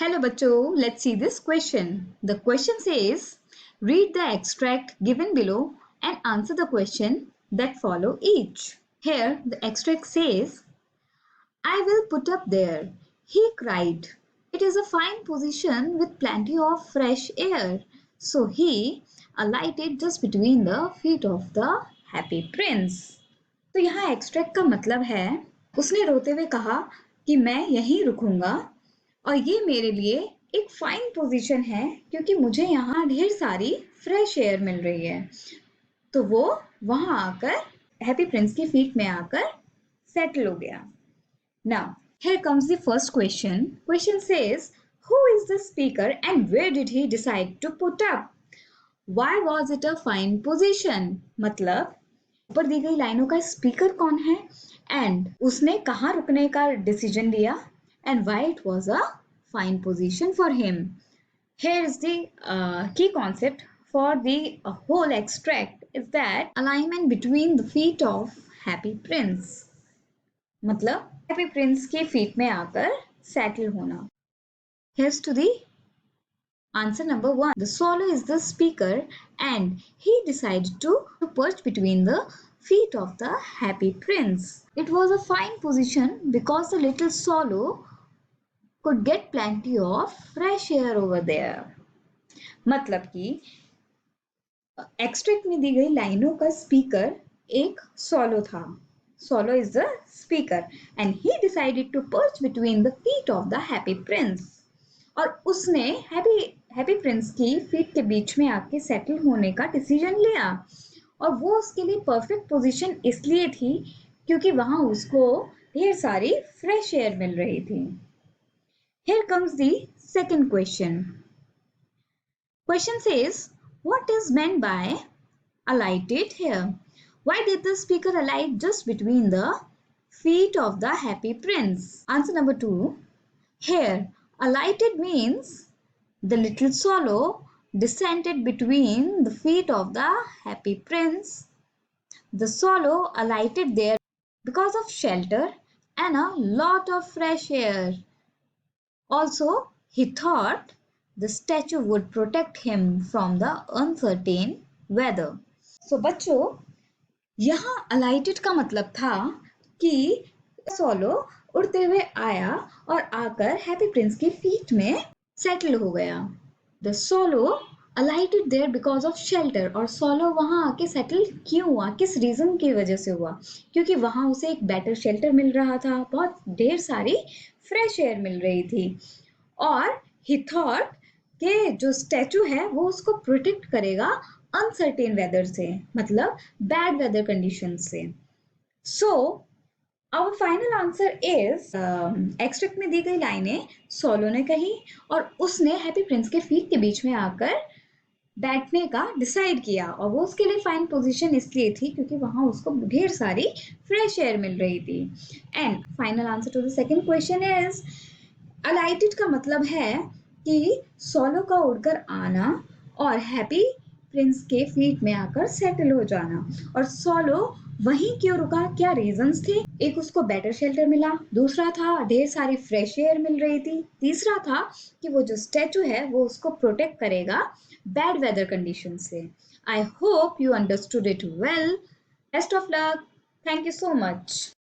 Hello bachcho, let's see this question. The question says, read the extract given below and answer the question that follow each. Here the extract says, I will put up there. He cried. It is a fine position with plenty of fresh air. So he alighted just between the feet of the happy prince. तो यहाँ extract का मतलब है उसने रोते हुए कहा कि मैं यहीं रुकूंगा और ये मेरे लिए एक फाइन पोजीशन है क्योंकि मुझे यहाँ ढेर सारी फ्रेश एयर मिल रही है। तो वो वहां आकर हैप्पी प्रिंस की फीट में आकर सेटल हो गया। Now here comes the first question. Question says, who is the speaker and where did he decide to put up? Why was it a fine position? मतलब ऊपर दी गई लाइनों का स्पीकर कौन है एंड उसने कहाँ रुकने का डिसीजन लिया and why it was a fine position for him. Here is the key concept for the whole extract is that alignment between the feet of happy prince, मतलब हैप्पी प्रिंस के feet में आकर settle होना। Here's to the answer number 1. The swallow is the speaker and he decided to perch between the feet of the happy prince. It was a fine position because the little swallow could get plenty of fresh air over there. मतलब कि extract में दी गई लाइनों का speaker एक सॉलो था। Swallow is the speaker and he decided to perch between the feet of the happy prince. और उसने हैप्पी प्रिंस की फीट के बीच में आके सेटल होने का डिसीजन लिया और वो उसके लिए परफेक्ट पोजीशन इसलिए थी क्योंकि वहां उसको ढेर सारी फ्रेश एयर मिल रही थी। Here comes the second question. Question says, what is meant by alighted here? Why did the speaker alight just between the feet of the happy prince? Answer number 2. Here alighted means the little swallow descended between the feet of the happy prince. The swallow alighted there because of shelter and a lot of fresh air. Also, he thought the statue would protect him from the uncertain weather. So बच्चों, यहाँ alighted का मतलब था कि swallow उड़ते हुए आया और आकर हैप्पी प्रिंस की फीट में सेटल हो गया। The solo alighted there because of shelter, और सोलो वहां आके सेटल क्यों हुआ, किस रीजन की वजह से हुआ? क्योंकि वहां उसे एक बेटर शेल्टर मिल रहा था, बहुत ढेर सारी फ्रेश एयर मिल रही थी और ही थॉट कि जो स्टैचू है वो उसको प्रोटेक्ट करेगा अनसर्टेन वेदर से, मतलब बैड वेदर कंडीशन से। सो Our final answer is extract में दी गई लाइनें सोलो ने कही और उसने हैप्पी प्रिंस के फीट के बीच में आकर बैठने का डिसाइड किया और वो उसके लिए फाइन पोजीशन इसलिए थी क्योंकि वहां उसको ढेर सारी फ्रेश एयर मिल रही थी। And final answer to the second question is alighted का मतलब है कि सोलो का उड़कर आना और हैप्पी प्रिंस के फीट में आकर सेटल हो जाना। और सोलो वहीं क्यों रुका, क्या रीजंस थे? एक उसको बेटर शेल्टर मिला, दूसरा था ढेर सारी फ्रेश एयर मिल रही थी, तीसरा था कि वो जो स्टैचू है वो उसको प्रोटेक्ट करेगा बैड वेदर कंडीशन से। I hope you understood it well. Best of luck. Thank you so much.